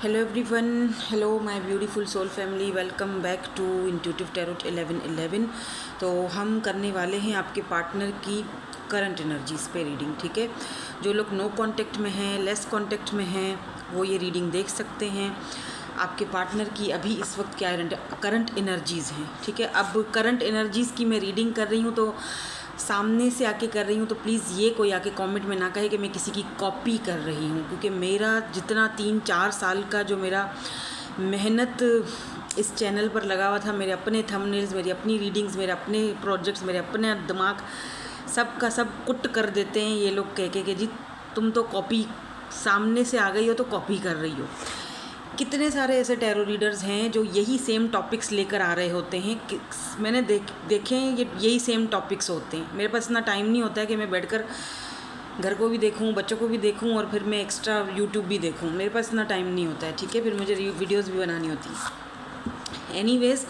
Hello everyone, hello my beautiful soul family, welcome back to intuitive tarot 1111। तो हम करने वाले हैं आपके पार्टनर की करंट एनर्जीज पे रीडिंग। ठीक है, जो लोग नो कांटेक्ट में हैं, लेस कांटेक्ट में हैं, वो ये रीडिंग देख सकते हैं। आपके पार्टनर की अभी इस वक्त क्या करंट एनर्जीज़ हैं। ठीक है, अब करंट एनर्जीज़ की मैं रीडिंग कर रही हूँ तो सामने से आके कर रही हूँ, तो प्लीज़ ये कोई आके कमेंट में ना कहे कि मैं किसी की कॉपी कर रही हूँ, क्योंकि मेरा जितना 3-4 साल का जो मेरा मेहनत इस चैनल पर लगा हुआ था, मेरे अपने थंबनेल्स, मेरी अपनी रीडिंग्स, मेरे अपने प्रोजेक्ट्स, मेरे अपने दिमाग, सब का सब कुट कर देते हैं ये लोग कह के कि जी तुम तो कॉपी, सामने से आ गई हो तो कॉपी कर रही हो। कितने सारे ऐसे टैरो रीडर्स हैं जो यही सेम टॉपिक्स लेकर आ रहे होते हैं। मैंने देखे हैं, यही सेम टॉपिक्स होते हैं। मेरे पास इतना टाइम नहीं होता है कि मैं बैठकर घर को भी देखूं, बच्चों को भी देखूं और फिर मैं एक्स्ट्रा यूट्यूब भी देखूं। मेरे पास इतना टाइम नहीं होता है। ठीक है, फिर मुझे वीडियोस भी बनानी होती है। एनीवेज,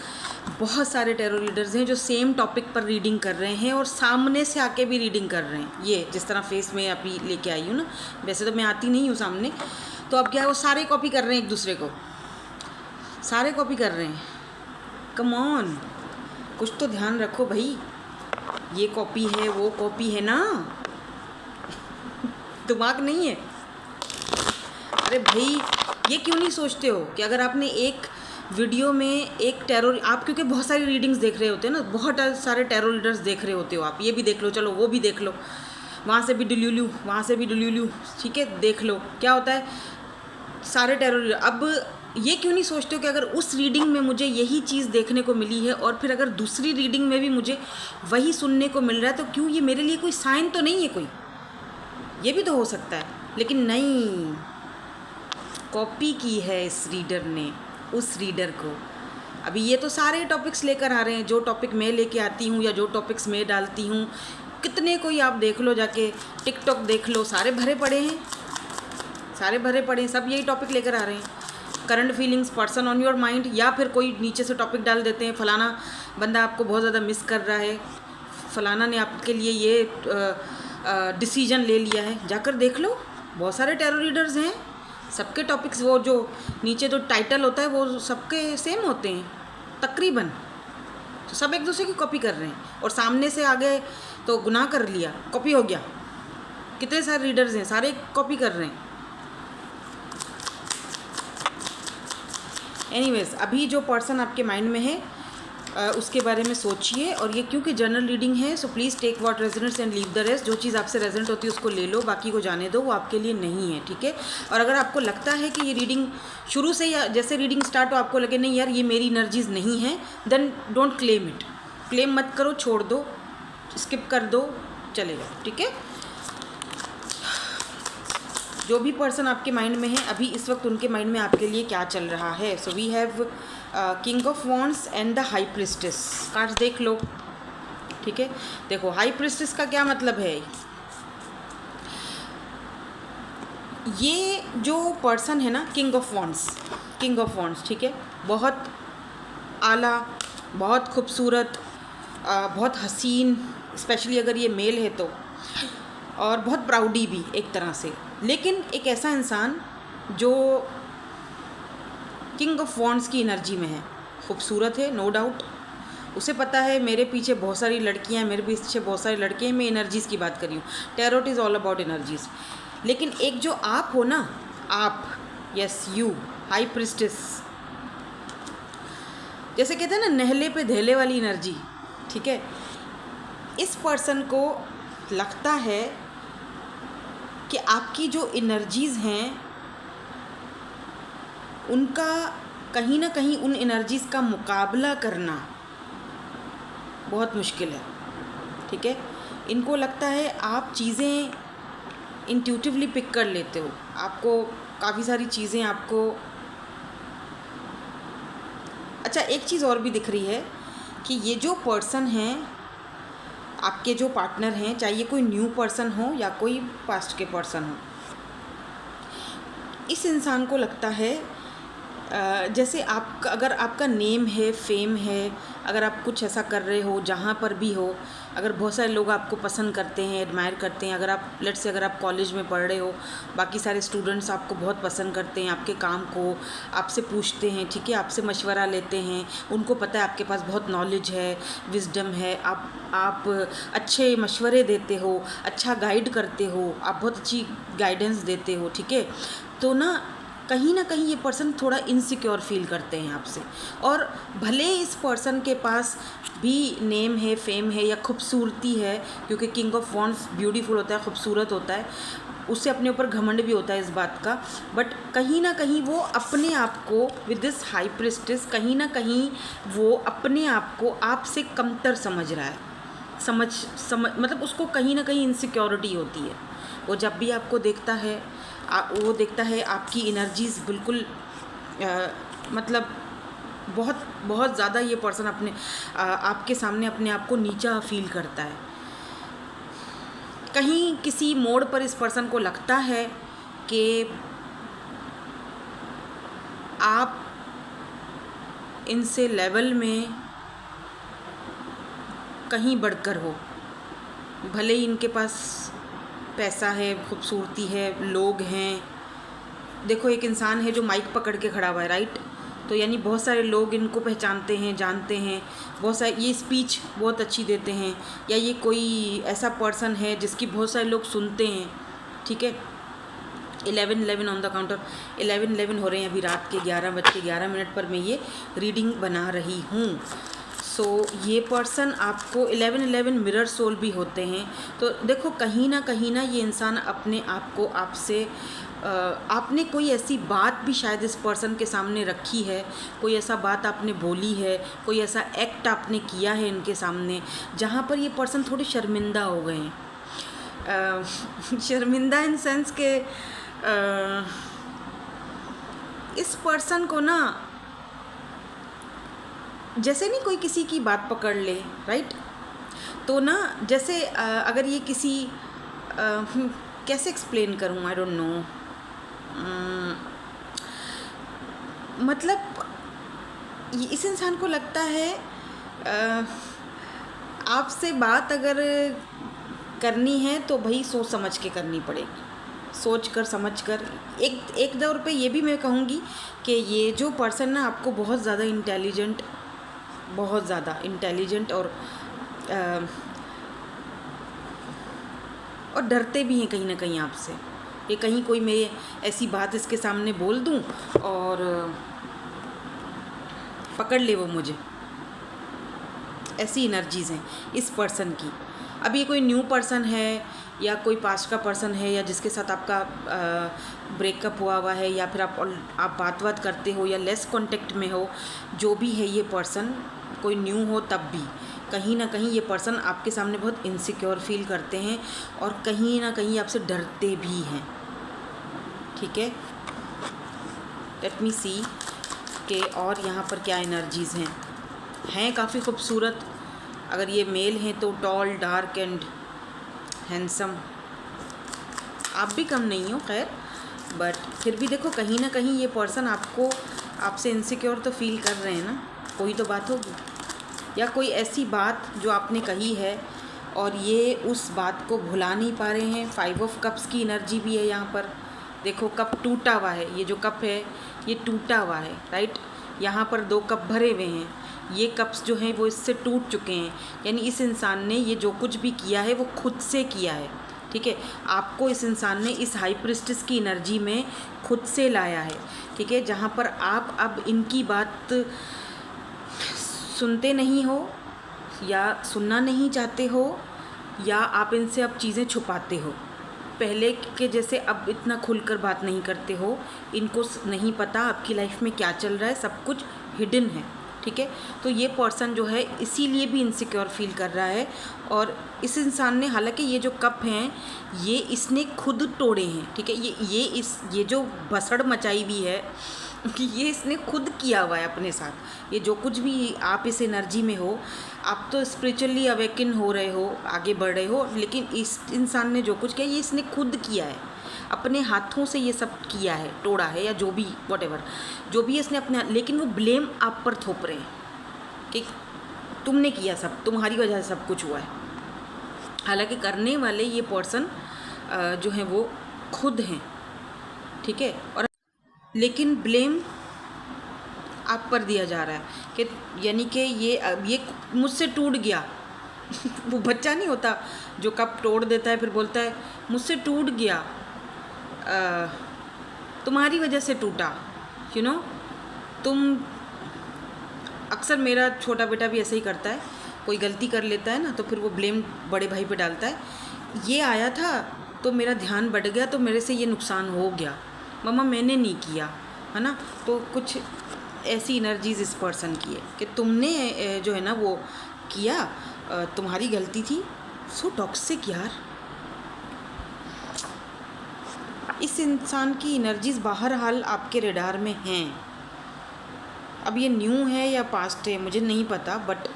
बहुत सारे टैरो रीडर्स हैं जो सेम टॉपिक पर रीडिंग कर रहे हैं और सामने से आके भी रीडिंग कर रहे हैं। ये जिस तरह फेस में अभी लेके आई हूँ ना, वैसे तो मैं आती नहीं हूँ सामने, तो अब क्या है, वो सारे कॉपी कर रहे हैं, एक दूसरे को सारे कॉपी कर रहे हैं। कम ऑन, कुछ तो ध्यान रखो भाई, ये कॉपी है, वो कॉपी है ना, दिमाग नहीं है। अरे भाई, ये क्यों नहीं सोचते हो कि अगर आपने एक वीडियो में एक टैरो, आप क्योंकि बहुत सारी रीडिंग्स देख रहे होते हैं ना, बहुत सारे टैरो रीडर्स देख रहे होते हो आप, ये भी देख लो, चलो वो भी देख लो, वहाँ से भी डिल्यूलू, वहाँ से भी डिल्यूलू, ठीक है, देख लो क्या होता है। सारे टैरो रीडर, अब ये क्यों नहीं सोचते हो कि अगर उस रीडिंग में मुझे यही चीज़ देखने को मिली है और फिर अगर दूसरी रीडिंग में भी मुझे वही सुनने को मिल रहा है, तो क्यों ये मेरे लिए कोई साइन तो नहीं है कोई, ये भी तो हो सकता है। लेकिन नहीं, कॉपी की है इस रीडर ने उस रीडर को। अभी ये तो सारे टॉपिक्स लेकर आ रहे हैं, जो टॉपिक मैं लेके आती हूँ या जो टॉपिक्स मैं डालती हूँ, कितने कोई आप देख लो, जाके टिकटॉक देख लो, सारे भरे पड़े हैं, सारे भरे पड़े हैं, सब यही टॉपिक लेकर आ रहे हैं। Current feelings, person on your mind, या फिर कोई नीचे से टॉपिक डाल देते हैं, फलाना बंदा आपको बहुत ज़्यादा मिस कर रहा है, फलाना ने आपके लिए ये डिसीजन ले लिया है, जाकर देख लो। बहुत सारे टैरो रीडर्स हैं, सबके टॉपिक्स, वो जो नीचे जो टाइटल होता है वो सबके सेम होते हैं तकरीबन, तो सब एक दूसरे की कॉपी कर रहे हैं। और सामने से आ गए तो गुनाह कर लिया, कॉपी हो गया। कितने सारे रीडर्स हैं, सारे कॉपी कर रहे हैं। एनीवेज, अभी जो पर्सन आपके माइंड में है उसके बारे में सोचिए। और ये क्योंकि जनरल रीडिंग है, so please take what resonates and leave the rest. जो चीज़ आपसे रेजोनेट होती है उसको ले लो, बाकी को जाने दो, वो आपके लिए नहीं है। ठीक है, और अगर आपको लगता है कि ये रीडिंग शुरू से, या जैसे रीडिंग स्टार्ट हो आपको लगे नहीं यार ये मेरी एनर्जीज नहीं है, then don't claim it. Claim मत करो, छोड़ दो, स्किप कर दो, चले जाओ। ठीक है, जो भी पर्सन आपके माइंड में है अभी इस वक्त, उनके माइंड में आपके लिए क्या चल रहा है। So we have king of wands and the high priestess cards, देख लो। ठीक है, देखो हाई प्रिस्टेस का क्या मतलब है। ये जो पर्सन है ना, किंग ऑफ वॉन्ड्स, ठीक है, बहुत आला, बहुत खूबसूरत, बहुत हसीन, स्पेशली अगर ये मेल है तो, और बहुत प्राउडी भी एक तरह से। लेकिन एक ऐसा इंसान जो किंग ऑफ वॉन्ड्स की एनर्जी में है, खूबसूरत है नो डाउट, उसे पता है मेरे पीछे बहुत सारी लड़कियां हैं, मेरे पीछे बहुत सारी लड़के हैं, मैं एनर्जीज़ की बात कर रही हूँ। Tarot is all about energies. लेकिन एक जो आप हो ना, आप, यस यू, हाई प्रिस्टेस, जैसे कहते हैं ना नहले पे धेले वाली एनर्जी। ठीक है, इस पर्सन को लगता है कि आपकी जो एनर्जीज़ हैं उनका कहीं ना कहीं, उन एनर्जीज़ का मुकाबला करना बहुत मुश्किल है। ठीक है, इनको लगता है आप चीज़ें इंट्यूटिवली पिक कर लेते हो, आपको काफ़ी सारी चीज़ें आपको। अच्छा, एक चीज़ और भी दिख रही है कि ये जो पर्सन हैं, आपके जो पार्टनर हैं, चाहे ये कोई न्यू पर्सन हो या कोई पास्ट के पर्सन हो, इस इंसान को लगता है जैसे आपका, अगर आपका नेम है, फेम है, अगर आप कुछ ऐसा कर रहे हो जहाँ पर भी हो, अगर बहुत सारे लोग आपको पसंद करते हैं, एडमायर करते हैं, अगर आप लेट्स से अगर आप कॉलेज में पढ़ रहे हो, बाकी सारे स्टूडेंट्स आपको बहुत पसंद करते हैं, आपके काम को आपसे पूछते हैं, ठीक है, आपसे मशवरा लेते हैं, उनको पता है आपके पास बहुत नॉलेज है, विजडम है, आप अच्छे मशवरे देते हो, अच्छा गाइड करते हो, आप बहुत अच्छी गाइडेंस देते हो, ठीक है, तो ना कहीं ये पर्सन थोड़ा इनसिक्योर फील करते हैं आपसे। और भले इस पर्सन के पास भी नेम है, फेम है या खूबसूरती है, क्योंकि किंग ऑफ वॉन्ड्स ब्यूटीफुल होता है, खूबसूरत होता है, उससे अपने ऊपर घमंड भी होता है इस बात का, बट कहीं ना कहीं वो अपने आप को विद दिस हाई प्रिस्टेस, कहीं ना कहीं वो अपने आप को आपसे कमतर समझ रहा है, समझ मतलब उसको कहीं ना कहीं इनसिक्योरिटी होती है। वो जब भी आपको देखता है, वो देखता है आपकी एनर्जीज़ बिल्कुल मतलब बहुत बहुत ज़्यादा ये पर्सन आपके सामने अपने आप को नीचा फील करता है। कहीं किसी मोड़ पर इस पर्सन को लगता है कि आप इनसे लेवल में कहीं बढ़कर हो, भले ही इनके पास पैसा है, खूबसूरती है, लोग हैं। देखो एक इंसान है जो माइक पकड़ के खड़ा हुआ है, राइट, तो यानी बहुत सारे लोग इनको पहचानते हैं, जानते हैं, बहुत सारे ये स्पीच बहुत अच्छी देते हैं, या ये कोई ऐसा पर्सन है जिसकी बहुत सारे लोग सुनते हैं, ठीक है। 11:11 ऑन द काउंटर, 11:11 हो रहे हैं, अभी रात के 11:11 पर मैं ये रीडिंग बना रही हूँ। सो ये पर्सन आपको 11:11 मिरर सोल भी होते हैं। तो देखो कहीं ना ये इंसान अपने आप को आपसे आपने कोई ऐसी बात भी शायद इस पर्सन के सामने रखी है, कोई ऐसा बात आपने बोली है, कोई ऐसा एक्ट आपने किया है इनके सामने जहाँ पर ये पर्सन थोड़े शर्मिंदा हो गए हैं। शर्मिंदा इन सेंस के इस पर्सन को ना जैसे नहीं कोई किसी की बात पकड़ ले, राइट, तो ना जैसे अगर ये किसी कैसे एक्सप्लेन करूँ, आई डोंट नो, मतलब इस इंसान को लगता है आपसे बात अगर करनी है तो भाई सोच समझ के करनी पड़ेगी, सोच कर समझ कर। एक दौर पे ये भी मैं कहूँगी कि ये जो पर्सन ना आपको बहुत ज़्यादा इंटेलिजेंट और डरते भी हैं कहीं ना कहीं आपसे, कि कहीं कोई मैं ऐसी बात इसके सामने बोल दूं और पकड़ ले वो मुझे, ऐसी एनर्जीज़ हैं इस पर्सन की। अब ये कोई न्यू पर्सन है या कोई पास्ट का पर्सन है या जिसके साथ आपका ब्रेकअप हुआ है, या फिर आप बात करते हो या लेस कांटेक्ट में हो, जो भी है ये पर्सन, कोई न्यू हो तब भी कहीं ना कहीं ये पर्सन आपके सामने बहुत इनसिक्योर फील करते हैं और कहीं ना कहीं आपसे डरते भी हैं, ठीक है। लेट मी सी के और यहाँ पर क्या एनर्जीज़ हैं काफ़ी खूबसूरत। अगर ये मेल हैं तो टॉल, डार्क एंड हैंडसम, आप भी कम नहीं हो खैर, बट फिर भी देखो कहीं ना कहीं ये पर्सन आपसे इनसिक्योर तो फील कर रहे हैं ना, कोई तो बात होगी, या कोई ऐसी बात जो आपने कही है और ये उस बात को भुला नहीं पा रहे हैं। 5 ऑफ कप्स की एनर्जी भी है यहाँ पर, देखो कप टूटा हुआ है, ये जो कप है ये टूटा हुआ है, राइट, यहाँ पर 2 कप भरे हुए हैं, ये कप्स जो हैं वो इससे टूट चुके हैं, यानी इस इंसान ने ये जो कुछ भी किया है वो खुद से किया है, ठीक है। आपको इस इंसान ने इस हाई प्रिस्टेस की एनर्जी में खुद से लाया है, ठीक है, जहाँ पर आप अब इनकी बात सुनते नहीं हो या सुनना नहीं चाहते हो, या आप इनसे अब चीज़ें छुपाते हो, पहले के जैसे अब इतना खुलकर बात नहीं करते हो, इनको नहीं पता आपकी लाइफ में क्या चल रहा है, सब कुछ हिडन है, ठीक है। तो ये पर्सन जो है इसीलिए भी इनसिक्योर फील कर रहा है, और इस इंसान ने, हालांकि ये जो कप हैं ये इसने खुद तोड़े हैं, ठीक है, ये जो भसड़ मचाई हुई है कि ये इसने खुद किया हुआ है अपने साथ। ये जो कुछ भी आप इस एनर्जी में हो, आप तो स्पिरिचुअली अवेकन हो रहे हो, आगे बढ़ रहे हो, लेकिन इस इंसान ने जो कुछ किया ये इसने खुद किया है, अपने हाथों से ये सब किया है, तोड़ा है, या जो भी व्हाटएवर जो भी इसने अपने, लेकिन वो ब्लेम आप पर थोप रहे हैं कि तुमने किया, सब तुम्हारी वजह से सब कुछ हुआ है। हालांकि करने वाले ये पर्सन जो हैं वो खुद हैं, ठीक है, और लेकिन ब्लेम आप पर दिया जा रहा है कि यानी कि ये मुझसे टूट गया वो बच्चा नहीं होता जो कप तोड़ देता है फिर बोलता है मुझसे टूट गया, तुम्हारी वजह से टूटा, यू नो। तुम अक्सर, मेरा छोटा बेटा भी ऐसे ही करता है, कोई गलती कर लेता है ना तो फिर वो ब्लेम बड़े भाई पे डालता है, ये आया था तो मेरा ध्यान बढ़ गया तो मेरे से ये नुकसान हो गया, मम्मा मैंने नहीं किया, है ना। तो कुछ ऐसी एनर्जीज इस पर्सन की है कि तुमने जो है ना वो किया, तुम्हारी गलती थी। सो टॉक्सिक यार, इस इंसान की एनर्जीज बहरहाल आपके रेडार में हैं। अब ये न्यू है या पास्ट है मुझे नहीं पता, बट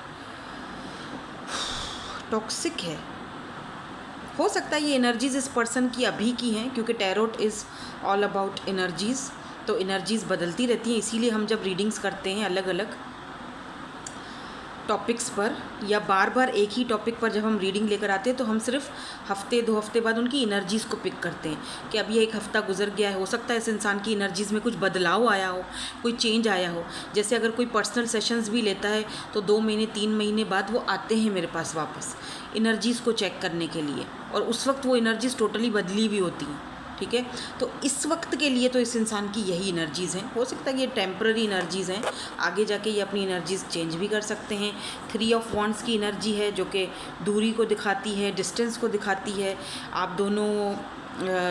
टॉक्सिक है। हो सकता है ये एनर्जीज़ इस पर्सन की अभी की हैं, क्योंकि tarot is all about energies, तो एनर्जीज़ बदलती रहती हैं। इसीलिए हम जब रीडिंग्स करते हैं अलग अलग टॉपिक्स पर या बार बार एक ही टॉपिक पर जब हम रीडिंग लेकर आते हैं तो हम सिर्फ हफ्ते 2 हफ्ते बाद उनकी एनर्जीज़ को पिक करते हैं कि अब ये 1 हफ़्ता गुजर गया है, हो सकता है इस इंसान की एनर्जीज़ में कुछ बदलाव आया हो, कोई चेंज आया हो। जैसे अगर कोई पर्सनल सेशंस भी लेता है तो 2 महीने 3 महीने बाद वो आते हैं मेरे पास वापस एनर्जीज़ को चेक करने के लिए, और उस वक्त वो एनर्जीज़ टोटली बदली हुई होती हैं, ठीक है। तो इस वक्त के लिए तो इस इंसान की यही एनर्जीज़ हैं। हो सकता है ये टेम्पररी एनर्जीज़ हैं, आगे जाके ये अपनी एनर्जीज़ चेंज भी कर सकते हैं। 3 ऑफ वॉन्ड्स की एनर्जी है जो कि दूरी को दिखाती है, डिस्टेंस को दिखाती है। आप दोनों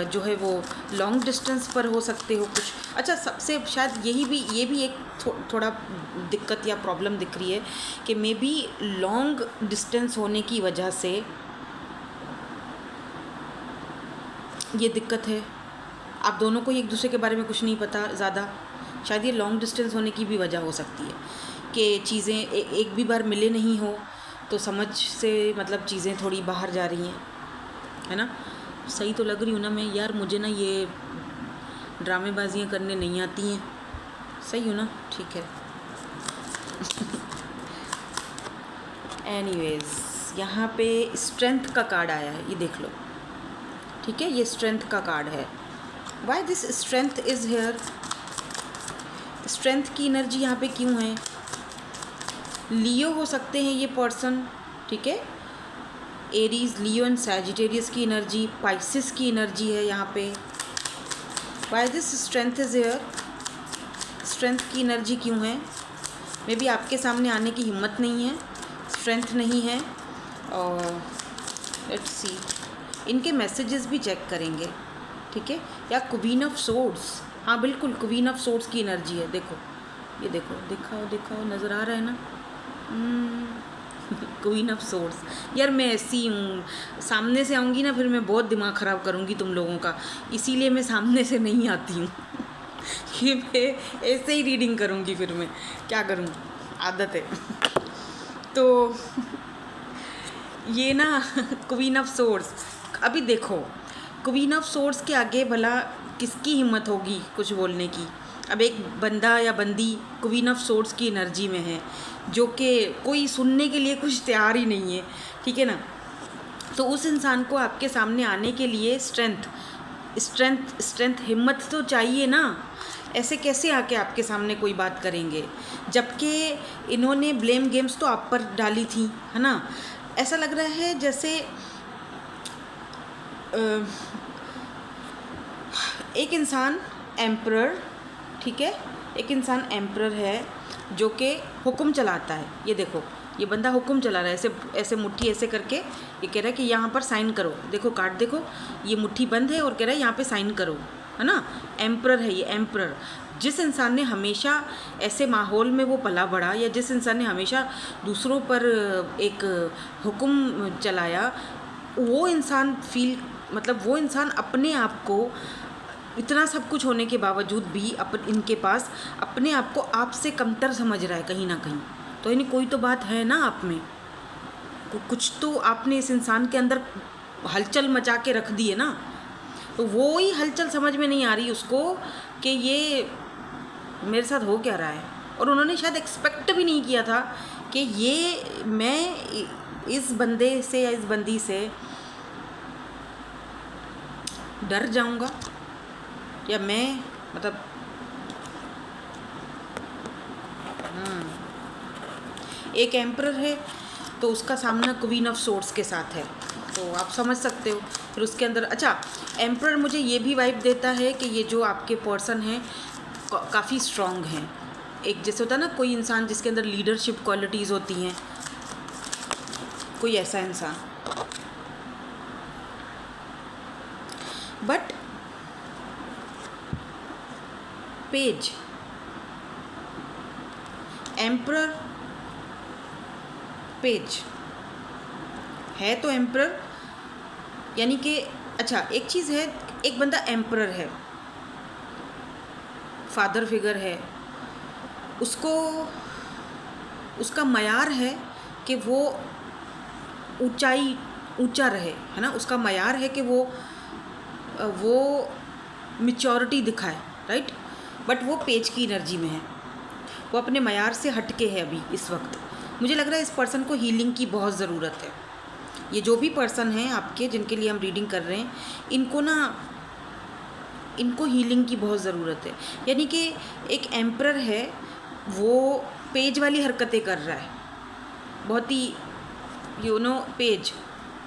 जो है वो लॉन्ग डिस्टेंस पर हो सकते हो कुछ। अच्छा, सबसे शायद ये भी एक थोड़ा दिक्कत या प्रॉब्लम दिख रही है कि मे बी लॉन्ग डिस्टेंस होने की वजह से ये दिक्कत है। आप दोनों को एक दूसरे के बारे में कुछ नहीं पता ज़्यादा, शायद ये लॉन्ग डिस्टेंस होने की भी वजह हो सकती है कि चीज़ें एक भी बार मिले नहीं हो तो समझ से मतलब चीज़ें थोड़ी बाहर जा रही हैं, है ना। सही तो लग रही हूँ ना मैं यार, मुझे ना ये ड्रामेबाजियाँ करने नहीं आती हैं, सही हूँ ना, ठीक है। एनीवेज़ यहाँ पे स्ट्रेंथ का कार्ड आया है, ये देख लो, ठीक है। ये स्ट्रेंथ का कार्ड है। Why this strength is here, strength की एनर्जी यहाँ पे क्यों है? लियो हो सकते हैं ये पर्सन, ठीक है। एरीज, लियो एंड सैजिटेरियस की एनर्जी, पाइसिस की एनर्जी है यहाँ पे। Why this strength is here, strength की एनर्जी क्यों है? मे बी आपके सामने आने की हिम्मत नहीं है, स्ट्रेंथ नहीं है। और लेट्स सी, इनके मैसेजेस भी चेक करेंगे, ठीक है। या क्वीन ऑफ सोर्ड्स, हाँ बिल्कुल क्वीन ऑफ सोर्ड्स की एनर्जी है। देखो ये देखो, दिखाओ नज़र आ रहा है ना, क्वीन ऑफ सोर्ड्स। यार मैं ऐसी हूँ, सामने से आऊँगी ना फिर मैं बहुत दिमाग ख़राब करूँगी तुम लोगों का, इसीलिए मैं सामने से नहीं आती हूँ। ये मैं ऐसे ही रीडिंग करूँगी, फिर मैं क्या करूँ, आदत है। तो ये ना क्वीन ऑफ सोर्ड्स, अभी देखो क्वीन ऑफ सोर्ड्स के आगे भला किसकी हिम्मत होगी कुछ बोलने की। अब एक बंदा या बंदी क्वीन ऑफ सोर्ड्स की एनर्जी में है जो कि कोई सुनने के लिए कुछ तैयार ही नहीं है, ठीक है ना। तो उस इंसान को आपके सामने आने के लिए स्ट्रेंथ हिम्मत तो चाहिए ना। ऐसे कैसे आके आपके सामने कोई बात करेंगे, जबकि इन्होंने ब्लेम गेम्स तो आप पर डाली थी, है ना। ऐसा लग रहा है जैसे एक इंसान एम्परर, ठीक है, एक इंसान एम्परर है जो कि हुक्म चलाता है। ये देखो ये बंदा हुक्म चला रहा है, ऐसे ऐसे मुट्ठी ऐसे करके ये कह रहा है कि यहाँ पर साइन करो। देखो कार्ड देखो, ये मुट्ठी बंद है और कह रहा है यहाँ पे साइन करो, है ना। एम्परर है ये, एम्परर। जिस इंसान ने हमेशा ऐसे माहौल में वो पला बढ़ा, या जिस इंसान ने हमेशा दूसरों पर एक हुक्म चलाया, वो इंसान वो इंसान अपने आप को इतना सब कुछ होने के बावजूद भी इनके पास अपने आप को आपसे कमतर समझ रहा है कहीं ना कहीं। तो यानी कोई तो बात है ना आप में, कुछ तो आपने इस इंसान के अंदर हलचल मचा के रख दी है ना। तो वो ही हलचल समझ में नहीं आ रही उसको कि ये मेरे साथ हो क्या रहा है। और उन्होंने शायद एक्सपेक्ट भी नहीं किया था कि ये मैं इस बंदे से या इस बंदी से डर जाऊंगा, या मैं मतलब एक एम्परर है तो उसका सामना क्वीन ऑफ सोर्ड्स के साथ है, तो आप समझ सकते हो। फिर उसके अंदर अच्छा एम्परर मुझे ये भी वाइब देता है कि ये जो आपके पर्सन हैं काफ़ी स्ट्रॉन्ग हैं। एक जैसे होता है ना कोई इंसान जिसके अंदर लीडरशिप क्वालिटीज़ होती हैं, कोई ऐसा इंसान। बट पेज एम्परर पेज है तो एम्परर यानी कि अच्छा एक चीज़ है, एक बंदा एम्परर है, फादर फिगर है, उसको उसका मयार है कि वो ऊंचा रहे, है ना। उसका मयार है कि वो मैच्योरिटी दिखाए, राइट। बट वो पेज की एनर्जी में है, वो अपने मयार से हटके है अभी इस वक्त। मुझे लग रहा है इस पर्सन को हीलिंग की बहुत ज़रूरत है। ये जो भी पर्सन हैं आपके जिनके लिए हम रीडिंग कर रहे हैं, इनको हीलिंग की बहुत ज़रूरत है। यानी कि एक एम्परर है, वो पेज वाली हरकतें कर रहा है, बहुत ही पेज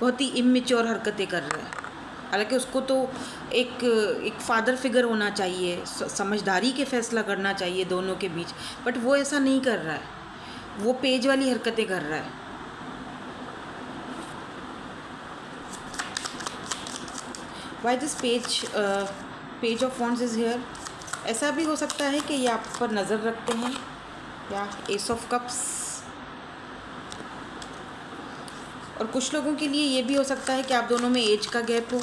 बहुत ही इमेच्योर हरकतें कर रहा है। हालांकि उसको तो एक फादर फिगर होना चाहिए, समझदारी के फैसला करना चाहिए दोनों के बीच, बट वो ऐसा नहीं कर रहा है, वो पेज वाली हरकतें कर रहा है। Why this page of wands is here. ऐसा भी हो सकता है कि ये आप पर नज़र रखते हैं, या एस ऑफ कप्स। और कुछ लोगों के लिए ये भी हो सकता है कि आप दोनों में एज का गैप हो,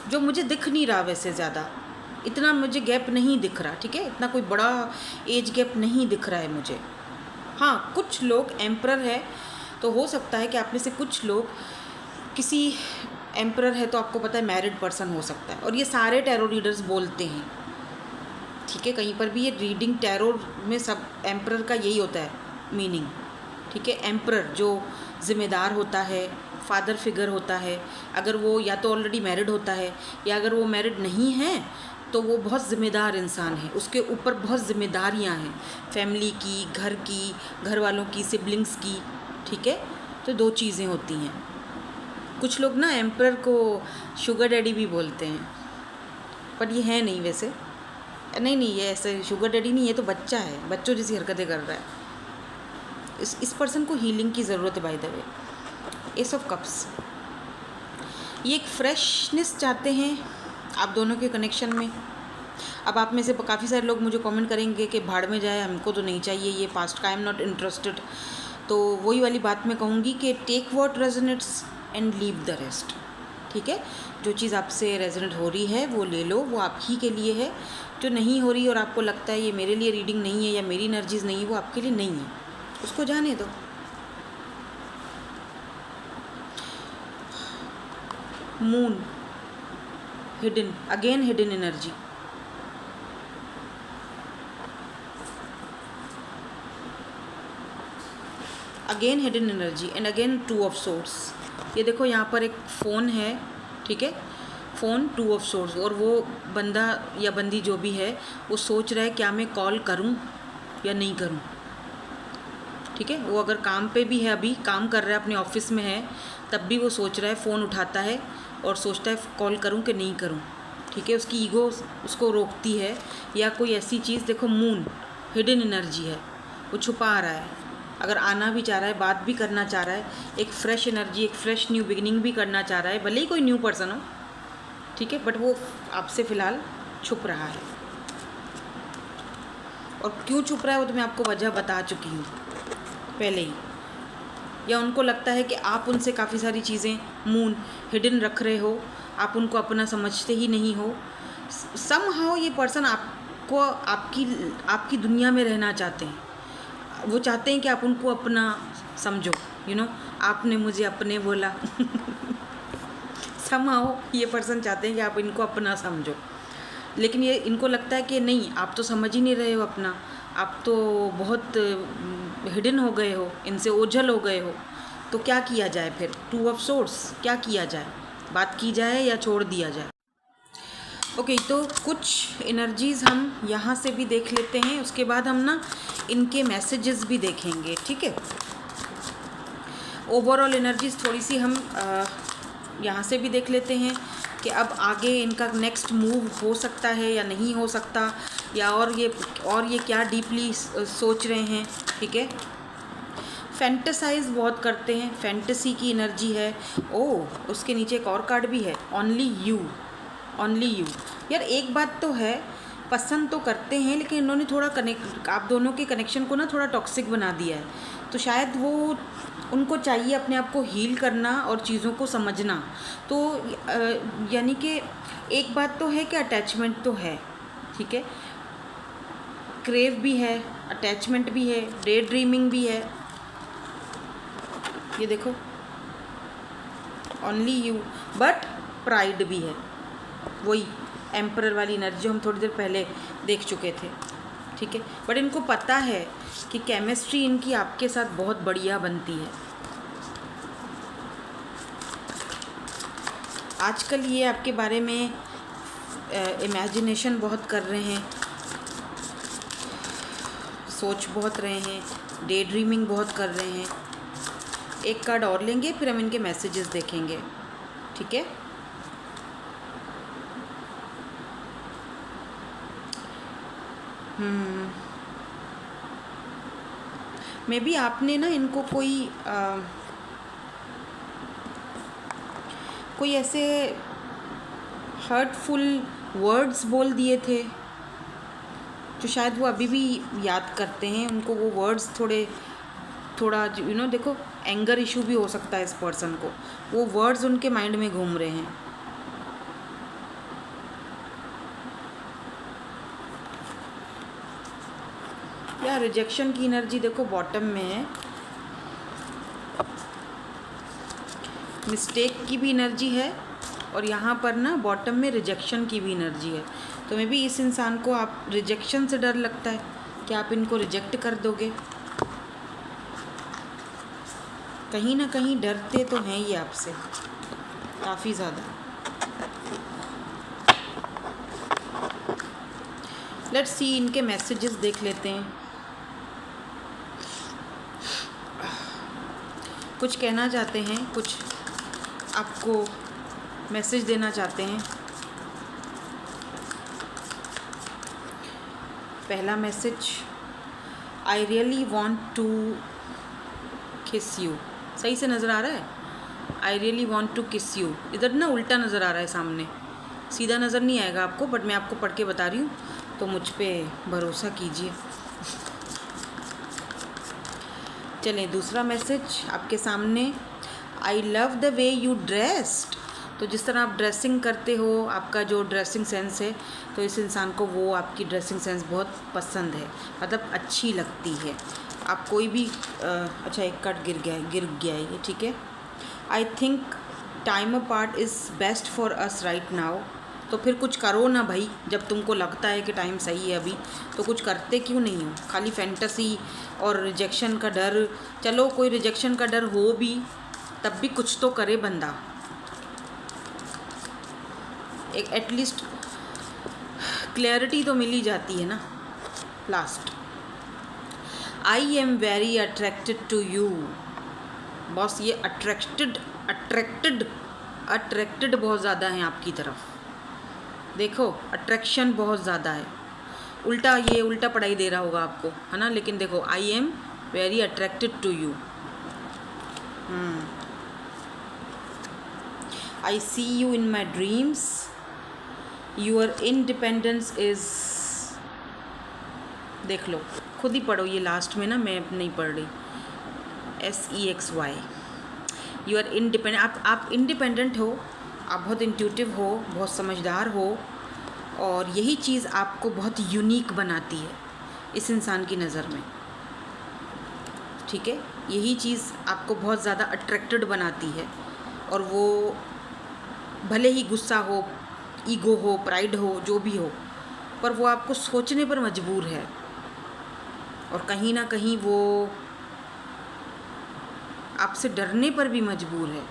जो मुझे दिख नहीं रहा वैसे ज़्यादा, इतना मुझे गैप नहीं दिख रहा, ठीक है, इतना कोई बड़ा एज गैप नहीं दिख रहा है मुझे। हाँ, कुछ लोग एम्परर है तो हो सकता है कि आप में से कुछ लोग किसी एम्परर है तो आपको पता है मैरिड पर्सन हो सकता है। और ये सारे टैरो रीडर्स बोलते हैं, ठीक है, कहीं पर भी ये रीडिंग टैरो में सब एम्परर का यही होता है मीनिंग, ठीक है। एम्परर जो ज़िम्मेदार होता है, फादर फिगर होता है, अगर वो या तो ऑलरेडी मैरिड होता है, या अगर वो मैरिड नहीं है तो वो बहुत ज़िम्मेदार इंसान है, उसके ऊपर बहुत ज़िम्मेदारियां हैं, फैमिली की, घर की, घर वालों की, सिबलिंग्स की, ठीक है। तो दो चीज़ें होती हैं। कुछ लोग ना एम्परर को शुगर डैडी भी बोलते हैं, पर ये है नहीं वैसे, नहीं ये ऐसे शुगर डैडी नहीं, ये तो बच्चा है, बच्चों जैसी हरकतें कर रहा है। इस पर्सन को हीलिंग की ज़रूरत है by the way. S of cups, ये एक फ्रेशनेस चाहते हैं आप दोनों के कनेक्शन में। अब आप में से काफ़ी सारे लोग मुझे कमेंट करेंगे कि भाड़ में जाए, हमको तो नहीं चाहिए ये पास्ट का, आई एम नॉट इंटरेस्टेड। तो वही वाली बात मैं कहूँगी कि take what resonates and leave the rest, ठीक है। जो चीज़ आपसे रेजोनेट हो रही है वो ले लो, वो आप ही के लिए है। जो नहीं हो रही और आपको लगता है ये मेरे लिए रीडिंग नहीं है या मेरी एनर्जीज नहीं है, वो आपके लिए नहीं है, उसको जाने दो। Moon, hidden, again hidden energy, again hidden energy and again two of swords. ये देखो यहाँ पर एक फ़ोन है, ठीक है, फ़ोन, टू ऑफ सोर्ड्स। और वो बंदा या बंदी जो भी है वो सोच रहा है क्या मैं कॉल करूँ या नहीं करूँ, ठीक है। वो अगर काम पे भी है, अभी काम कर रहा है, अपने ऑफिस में है, तब भी वो सोच रहा है, फ़ोन उठाता है और सोचता है कॉल करूं कि नहीं करूं, ठीक है। उसकी ईगो उसको रोकती है, या कोई ऐसी चीज़। देखो मून हिडन एनर्जी है, वो छुपा रहा है, अगर आना भी चाह रहा है, बात भी करना चाह रहा है, एक फ्रेश एनर्जी, एक फ्रेश न्यू बिगिनिंग भी करना चाह रहा है, भले ही कोई न्यू पर्सन हो, ठीक है, बट वो आपसे फ़िलहाल छुप रहा है। और क्यों छुप रहा है वो तो मैं आपको वजह बता चुकी हूँ पहले ही। या उनको लगता है कि आप उनसे काफ़ी सारी चीज़ें मून हिडन रख रहे हो, आप उनको अपना समझते ही नहीं हो। समहाउ ये पर्सन आपको आपकी दुनिया में रहना चाहते हैं, वो चाहते हैं कि आप उनको अपना समझो, आपने मुझे अपने बोला समहाउ ये पर्सन चाहते हैं कि आप इनको अपना समझो, लेकिन ये इनको लगता है कि नहीं, आप तो समझ ही नहीं रहे हो अपना, आप तो बहुत हिडन हो गए हो, इनसे ओझल हो गए हो, तो क्या किया जाए फिर? टू ऑफ सोर्ड्स, क्या किया जाए? बात की जाए या छोड़ दिया जाए? ओके, तो कुछ एनर्जीज़ हम यहाँ से भी देख लेते हैं, उसके बाद हम ना इनके मैसेजेस भी देखेंगे, ठीक है। ओवरऑल एनर्जीज़ थोड़ी सी हम यहाँ से भी देख लेते हैं कि अब आगे इनका नेक्स्ट मूव हो सकता है या नहीं हो सकता, या और ये क्या डीपली सोच रहे हैं, ठीक है। फैंटेसाइज बहुत करते हैं, फैंटेसी की एनर्जी है। ओह, उसके नीचे एक और कार्ड भी है, ओनली यू, ओनली यू। यार एक बात तो है, पसंद तो करते हैं लेकिन इन्होंने थोड़ा आप दोनों के कनेक्शन को ना थोड़ा टॉक्सिक बना दिया है, तो शायद वो उनको चाहिए अपने आप को हील करना और चीज़ों को समझना। तो यानी कि एक बात तो है कि अटैचमेंट तो है, ठीक है, क्रेव भी है, अटैचमेंट भी है, डे ड्रीमिंग भी है। ये देखो, ओनली यू, बट प्राइड भी है, वही एम्परर वाली एनर्जी जो हम थोड़ी देर पहले देख चुके थे, ठीक है। बट इनको पता है कि केमिस्ट्री इनकी आपके साथ बहुत बढ़िया बनती है। आजकल ये आपके बारे में इमेजिनेशन बहुत कर रहे हैं, सोच बहुत रहे हैं, डे ड्रीमिंग बहुत कर रहे हैं। एक कार्ड और लेंगे, फिर हम इनके मैसेजेस देखेंगे, ठीक है। मे बी आपने ना इनको कोई ऐसे हर्टफुल वर्ड्स बोल दिए थे जो शायद वो अभी भी याद करते हैं। उनको वो वर्ड्स थोड़ा देखो, एंगर इशू भी हो सकता है इस पर्सन को, वो वर्ड्स उनके माइंड में घूम रहे हैं। यार रिजेक्शन की एनर्जी देखो बॉटम में है, मिस्टेक की भी एनर्जी है, और यहाँ पर ना बॉटम में रिजेक्शन की भी एनर्जी है। तो मे बी इस इंसान को आप रिजेक्शन से डर लगता है कि आप इनको रिजेक्ट कर दोगे। कहीं ना कहीं डरते तो हैं ये आपसे काफ़ी ज़्यादा। लेट्स सी, इनके मैसेजेस देख लेते हैं। कुछ कहना चाहते हैं, कुछ आपको मैसेज देना चाहते हैं। पहला message, I really want to kiss you. सही से नज़र आ रहा है? I really want to kiss you. इधर ना उल्टा नज़र आ रहा है, सामने सीधा नज़र नहीं आएगा आपको, बट मैं आपको पढ़ के बता रही हूँ, तो मुझ पर भरोसा कीजिए। चलें, दूसरा मैसेज आपके सामने, I love the way you dressed. तो जिस तरह आप ड्रेसिंग करते हो, आपका जो ड्रेसिंग सेंस है, तो इस इंसान को वो आपकी ड्रेसिंग सेंस बहुत पसंद है, मतलब अच्छी लगती है। आप कोई भी अच्छा, एक कट गिर गया है ये, ठीक है। I think time apart is best for us right now. तो फिर कुछ करो ना भाई, जब तुमको लगता है कि टाइम सही है अभी, तो कुछ करते क्यों नहीं हो? खाली फैंटेसी और रिजेक्शन का डर। चलो, कोई रिजेक्शन का डर हो भी, तब भी कुछ तो करे बंदा, एक एटलीस्ट क्लैरिटी तो मिल ही जाती है ना। Last, I am very attracted to you. Boss, ये अट्रैक्टेड बहुत ज़्यादा है आपकी तरफ। देखो, अट्रैक्शन बहुत ज़्यादा है। ये उल्टा पढ़ाई दे रहा होगा आपको, है ना, लेकिन देखो, I am very attracted to you. I see you in my dreams. Your independence is, देख लो, खुद ही पढ़ो, ये लास्ट में ना मैं नहीं पढ़ रही, SEXY। You are independent. आप इंडिपेंडेंट हो, आप बहुत इंट्यूटिव हो, बहुत समझदार हो, और यही चीज़ आपको बहुत यूनिक बनाती है इस इंसान की नज़र में, ठीक है। यही चीज़ आपको बहुत ज़्यादा अट्रैक्टेड बनाती है, और वो भले ही गुस्सा हो, ईगो हो, प्राइड हो, जो भी हो, पर वो आपको सोचने पर मजबूर है, और कहीं ना कहीं वो आपसे डरने पर भी मजबूर है।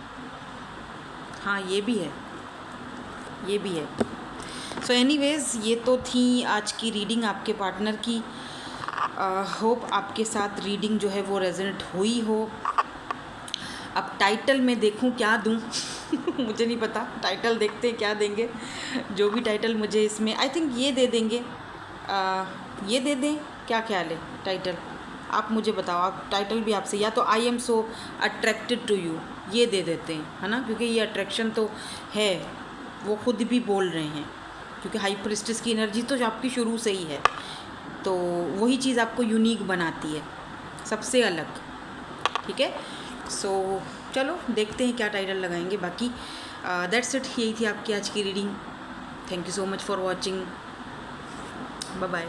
हाँ, ये भी है, ये भी है। सो एनीवेज़, ये तो थी आज की रीडिंग आपके पार्टनर की। होप आपके साथ रीडिंग जो है वो रेजोनेट हुई हो। अब टाइटल में देखूं क्या दूं मुझे नहीं पता, टाइटल देखते हैं क्या देंगे। जो भी टाइटल मुझे इसमें, आई थिंक ये दे देंगे, ये दे दें, क्या ख्याल है टाइटल? आप मुझे बताओ। आप टाइटल भी आपसे, या तो I am so attracted to you, ये दे देते हैं, है ना, क्योंकि ये अट्रैक्शन तो है, वो खुद भी बोल रहे हैं, क्योंकि हाई प्रिस्टेस की एनर्जी तो आपकी शुरू से ही है, तो वही चीज़ आपको यूनिक बनाती है, सबसे अलग। ठीक है, सो चलो देखते हैं क्या टाइटल लगाएंगे। बाकी दैट्स इट, यही थी आपकी आज की reading. Thank you so much for watching. Bye bye,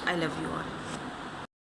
I love you all.